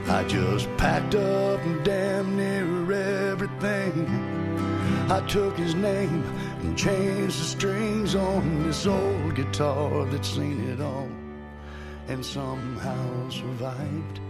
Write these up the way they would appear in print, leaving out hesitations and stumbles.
I just packed up damn near everything. I took his name and changed the strings on this old guitar that's seen it all and somehow survived.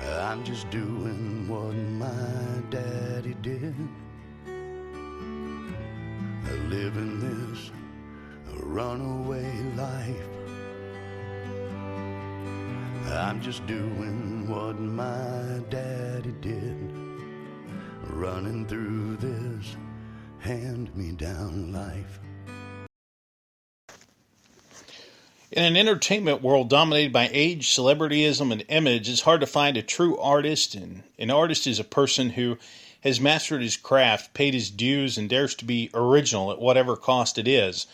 I'm just doing what my daddy did, living this runaway life. I'm just doing what my daddy did, running through this hand-me-down life. In an entertainment world dominated by age, celebrityism, and image, it's hard to find a true artist, and an artist is a person who has mastered his craft, paid his dues, and dares to be original at whatever cost it is.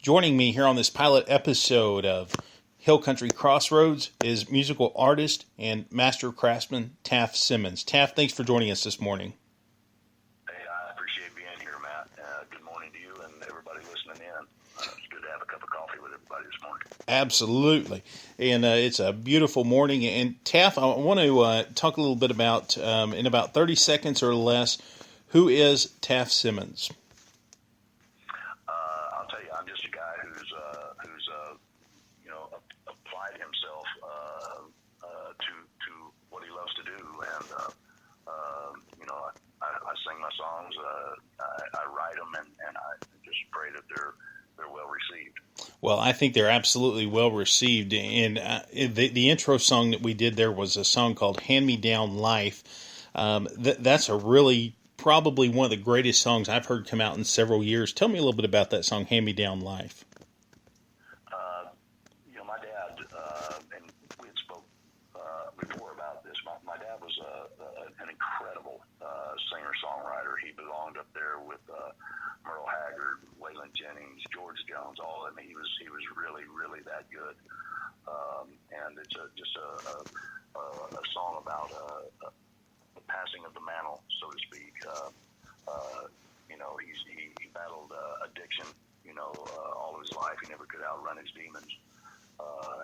Joining me here on this pilot episode of Hill Country Crossroads is musical artist and master craftsman Taff Simmons. Taff, thanks for joining us this morning. Hey, I appreciate being here, Matt. Good morning to you and everybody listening in. It's good to have a cup of coffee with everybody this morning. Absolutely. And it's a beautiful morning. And Taff, I want to talk a little bit about, in about 30 seconds or less, who is Taff Simmons? I'll tell you, I'm just a guy who's applied himself to what he loves to do, and I sing my songs, I write them, and I just pray that they're well received. Well, I think they're absolutely well received, and the intro song that we did there was a song called "Hand Me Down Life." That's a really probably one of the greatest songs I've heard come out in several years. Tell me a little bit about that song, "Hand Me Down Life." My dad, and we had spoke before about this. My dad was an incredible singer-songwriter. He belonged up there with Merle Haggard, Waylon Jennings, George Jones, all of them. He was really, really that good. And it's just a song about the passing of the mantle, so to speak. He battled addiction, all of his life. He never could outrun his demons.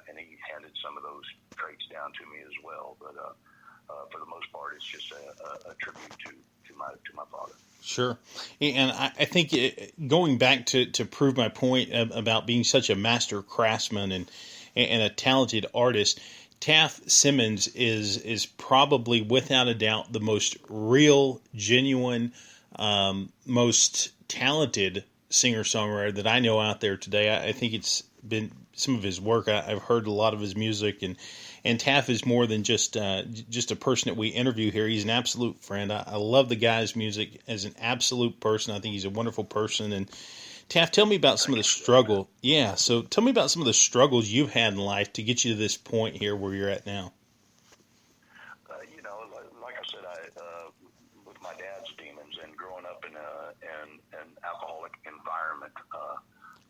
And he handed some of those traits down to me as well. But for the most part, it's just a tribute to my father. Sure. And I think going back to prove my point about being such a master craftsman and a talented artist, Taff Simmons is probably without a doubt the most real, genuine, most talented singer-songwriter that I know out there today. I think it's been some of his work. I've heard a lot of his music, and Taff is more than just a person that we interview here. He's an absolute friend. I love the guy's music as an absolute person. I think he's a wonderful person. And Taff, tell me about some of the struggle. Yeah, so tell me about some of the struggles you've had in life to get you to this point here where you're at now. Like I said, with my dad's demons and growing up in an alcoholic environment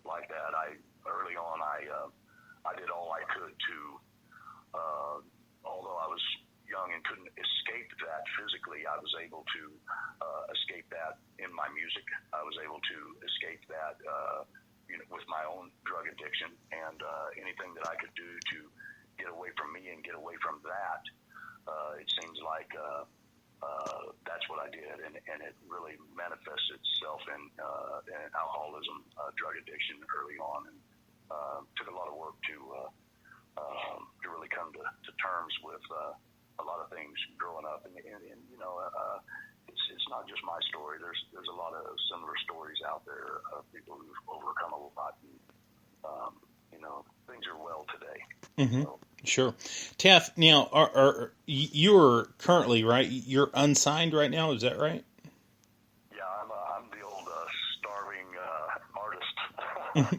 like that, early on I did all I could to, although I was young and couldn't escape that physically, I was able to escape that in my music. I was able to escape that with my own drug addiction, and anything that I could do to get away from me and get away from that, it seems like that's what I did, and it really manifests itself in alcoholism, drug addiction early on, and took a lot of work to really come to terms with a lot of things growing up, and it's not just my story. There's a lot of similar stories out there of people who've overcome a lot, and things are well today. Mm-hmm. So, sure. Taff, now, you're currently, right, you're unsigned right now, is that right? Yeah, I'm the old starving artist.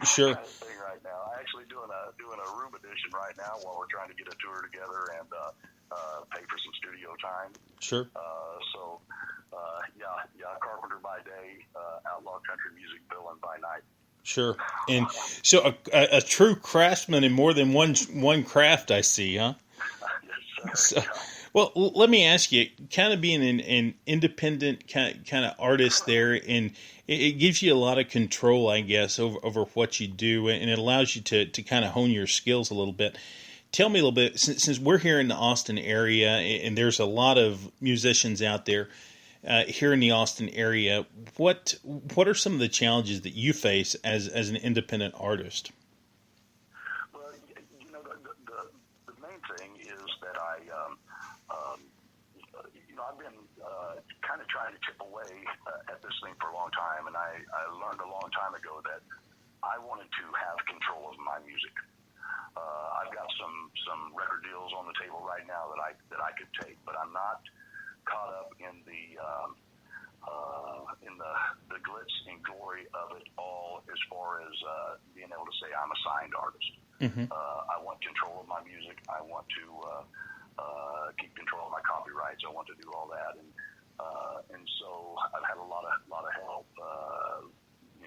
Sure. Kind of thing right now. I'm actually doing a room edition right now while we're trying to get a tour together and pay for some studio time. Sure. Carpenter by day, outlaw country music villain by night. Sure. And so a true craftsman in more than one craft, I see, huh? Yes, sir. So, well, let me ask you, kind of being an independent kind of artist there, and it gives you a lot of control, I guess, over what you do, and it allows you to kind of hone your skills a little bit. tell me a little bit, since we're here in the Austin area, and there's a lot of musicians out there here in the Austin area. What are some of the challenges that you face as an independent artist? Well, the main thing is that I've been kind of trying to chip away at this thing for a long time, and I learned a long time ago that I wanted to have control of my music. I've got some record deals on the table right now that I could take, but I'm not caught up in the glitz and glory of it all, as far as being able to say I'm a signed artist. Mm-hmm. I want control of my music. I want to keep control of my copyrights. I want to do all that, and so I've had a lot of help.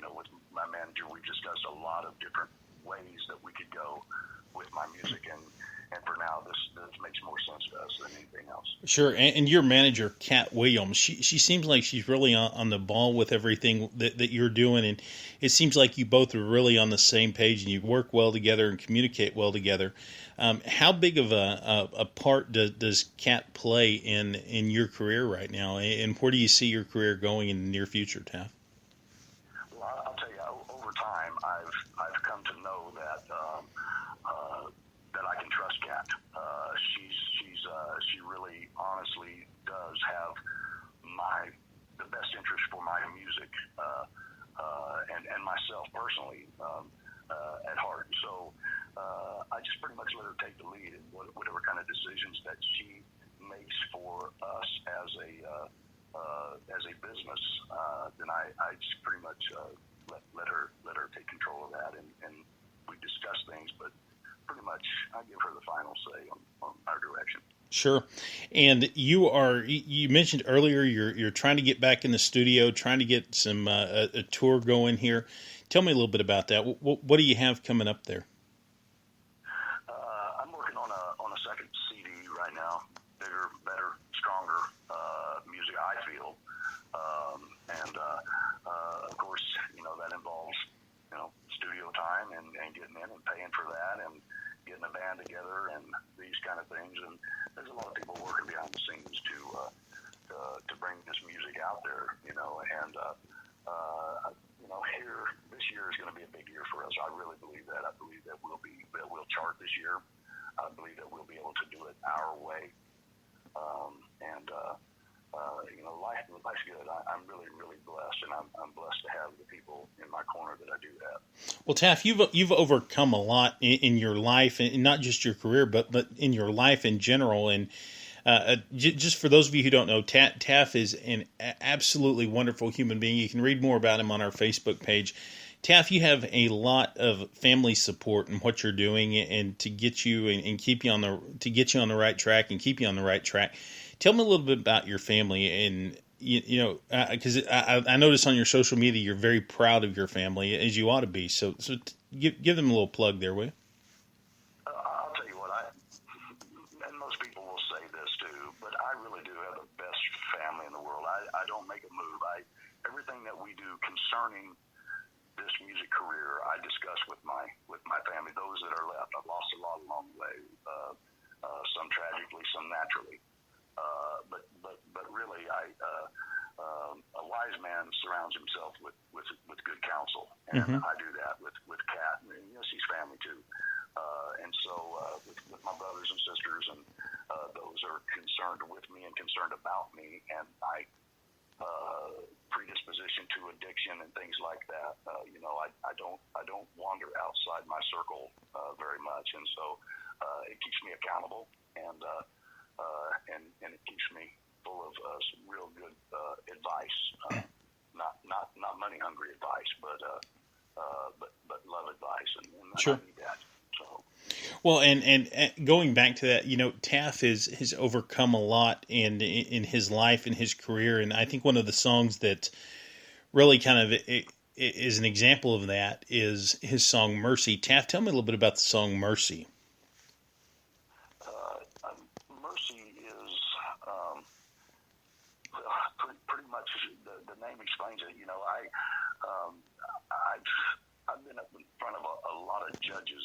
With my manager, we've discussed a lot of different ways that we could go with my music, and for now, this makes more sense to us than anything else. Sure, and your manager, Kat Williams, she seems like she's really on the ball with everything that you're doing, and it seems like you both are really on the same page, and you work well together and communicate well together. How big of a part does Kat play in your career right now, and where do you see your career going in the near future, Taff? Well, I'll tell you, over time, I've come to know that I can trust Kat. She really, honestly does have the best interest for my music and myself personally at heart. So I just pretty much let her take the lead in whatever kind of decisions that she makes for us as a business. Then I just pretty much let her take control of that, and we discuss things, but pretty much I give her the final say on our direction. Sure. And you mentioned earlier you're trying to get back in the studio, trying to get some a tour going here. Tell me a little bit about that. What do you have coming up there? I'm working on a second CD right now. Bigger, better, stronger music, I feel. And of course, that involves studio time and getting in and paying for that and getting a band together and these kind of things. And there's a lot of people working behind the scenes to bring this music out there, and here this year is going to be a big year for us. I really believe that. I believe that we'll chart this year. I believe that we'll be able to do it our way. Life's good. I'm really, really blessed, and I'm blessed to have the people in my corner that I do have. Well, Taff, you've overcome a lot in your life, and not just your career, but in your life in general. And just for those of you who don't know, Taff is an absolutely wonderful human being. You can read more about him on our Facebook page. Taff, you have a lot of family support in what you're doing, and to get you and keep you on the right track and keep you on the right track. Tell me a little bit about your family, and because I notice on your social media you're very proud of your family, as you ought to be. So give them a little plug there, will you? I'll tell you what, and most people will say this too, but I really do have the best family in the world. I don't make a move. Everything that we do concerning this music career, I discuss with my family, those that are left. I've lost a lot along the way, some tragically, some naturally. But really, a wise man surrounds himself with good counsel, and mm-hmm. I do that with Kat, and she's family too. And so with my brothers and sisters, and those are concerned with me and concerned about me, and my predisposition to addiction and things like that. I don't wander outside my circle very much, and so it keeps me accountable, and it keeps me full of some real good advice, not money hungry advice, but love advice, and sure. I need that. So. Well, and going back to that, Taff has overcome a lot in his life and his career, and I think one of the songs that really kind of is an example of that is his song "Mercy." Taff, tell me a little bit about the song "Mercy." Mercy is pretty much the name explains it. I've been up in front of a lot of judges,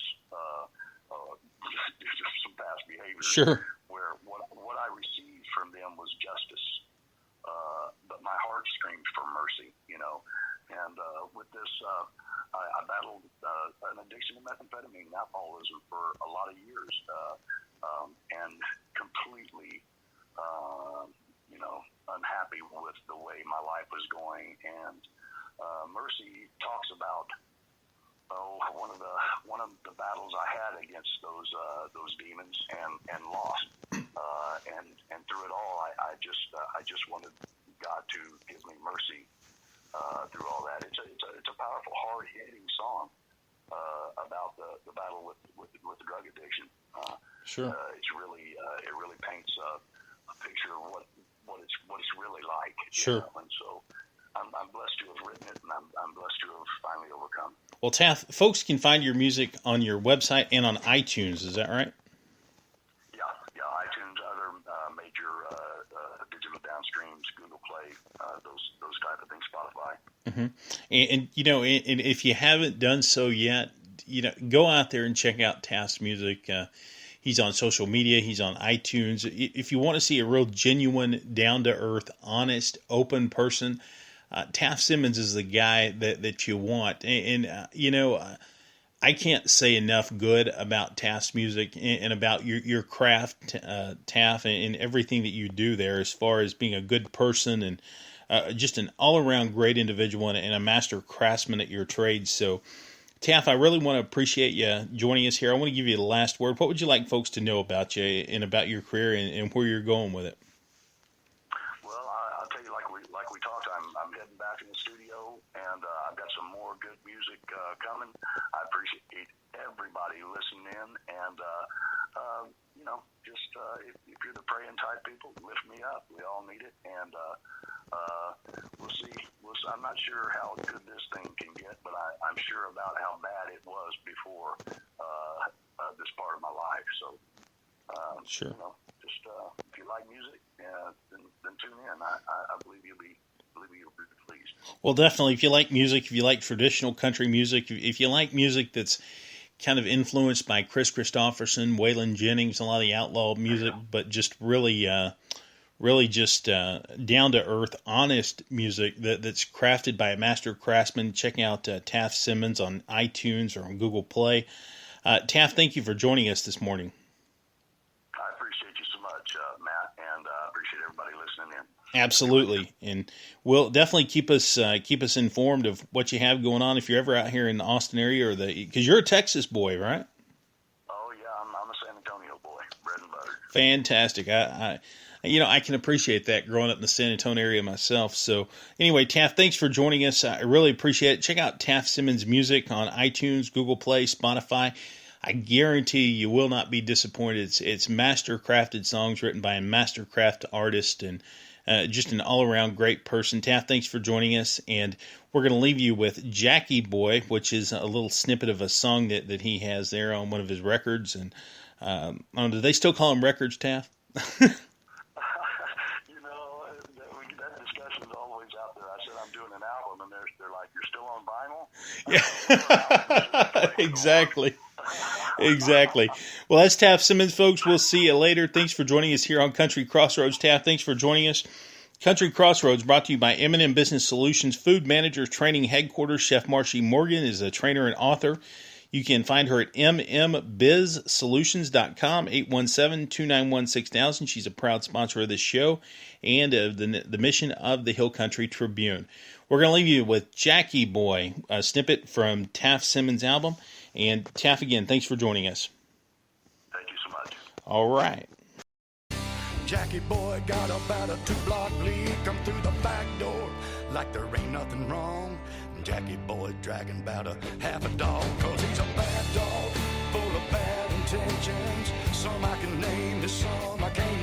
Sure. where what I received from them was justice, but my heart screamed for mercy, And with this, I battled an addiction to methamphetamine and alcoholism for a lot of years, and completely, unhappy with the way my life was going. And Mercy talks about one of the battles I had against those demons and lost, and through it all, I just wanted God to give me mercy through all that. It's a powerful, hard hitting song about the battle with the drug addiction. Sure. It's really it really paints a picture of what it's really like. Sure. And so I'm blessed to have written it, and I'm blessed to have finally overcome. Well, Taff, folks can find your music on your website and on iTunes. Is that right? Yeah. iTunes, other major digital downstreams, Google Play, those type of things, Spotify. Mm-hmm. And if you haven't done so yet, go out there and check out Taff's music. He's on social media. He's on iTunes. If you want to see a real genuine, down-to-earth, honest, open person, Taff Simmons is the guy that you want. And I can't say enough good about Taff's music and about your craft, Taff, and everything that you do there as far as being a good person and just an all-around great individual and a master craftsman at your trade. So, Taff, I really want to appreciate you joining us here. I want to give you the last word. What would you like folks to know about you and about your career and where you're going with it? Well, I'll tell you, like we talked, I'm heading back in the studio, and I've got some more good music coming. I appreciate everybody listening in, and just if you're the praying type people, lift me up. We all need it, and we'll see. I'm not sure how good this thing can get, but I'm sure about how bad it was before this part of my life. So, sure. Just if you like music, then tune in. I believe you'll be pleased. Well, definitely. If you like music, if you like traditional country music, if you like music that's kind of influenced by Chris Christopherson, Waylon Jennings, a lot of the outlaw music, but just really just down-to-earth, honest music that's crafted by a master craftsman. Check out Taff Simmons on iTunes or on Google Play. Taff, thank you for joining us this morning. I appreciate you so much, Matt, and I appreciate everybody listening in. Absolutely, and we'll definitely keep us informed of what you have going on if you're ever out here in the Austin area because you're a Texas boy, right? Oh yeah, I'm a San Antonio boy, bread and butter. Fantastic. I can appreciate that growing up in the San Antonio area myself. So anyway, Taff, thanks for joining us. I really appreciate it. Check out Taff Simmons' music on iTunes, Google Play, Spotify. I guarantee you will not be disappointed. It's master-crafted songs written by a master-craft artist and just an all-around great person. Taff, thanks for joining us. And we're going to leave you with Jackie Boy, which is a little snippet of a song that he has there on one of his records. And I don't know, do they still call them records, Taff? That discussion is always out there. I said I'm doing an album, and they're like, "You're still on vinyl?" Yeah, exactly. Exactly. Well, that's Taff Simmons, folks. We'll see you later. Thanks for joining us here on Country Crossroads. Taff, thanks for joining us. Country Crossroads brought to you by M&M Business Solutions Food Managers Training Headquarters. Chef Marcy Morgan is a trainer and author. You can find her at mmbizsolutions.com, 817-291-6000. She's a proud sponsor of this show and of the mission of the Hill Country Tribune. We're going to leave you with Jackie Boy, a snippet from Taff Simmons' album. And Taff, again, thanks for joining us. Thank you so much. All right. Jackie Boy got about a 2-block lead, come through the back door like there ain't nothing wrong. Jackie Boy dragging about a half a dog, 'cause he's a bad dog, full of bad intentions. Some I can name, some I can't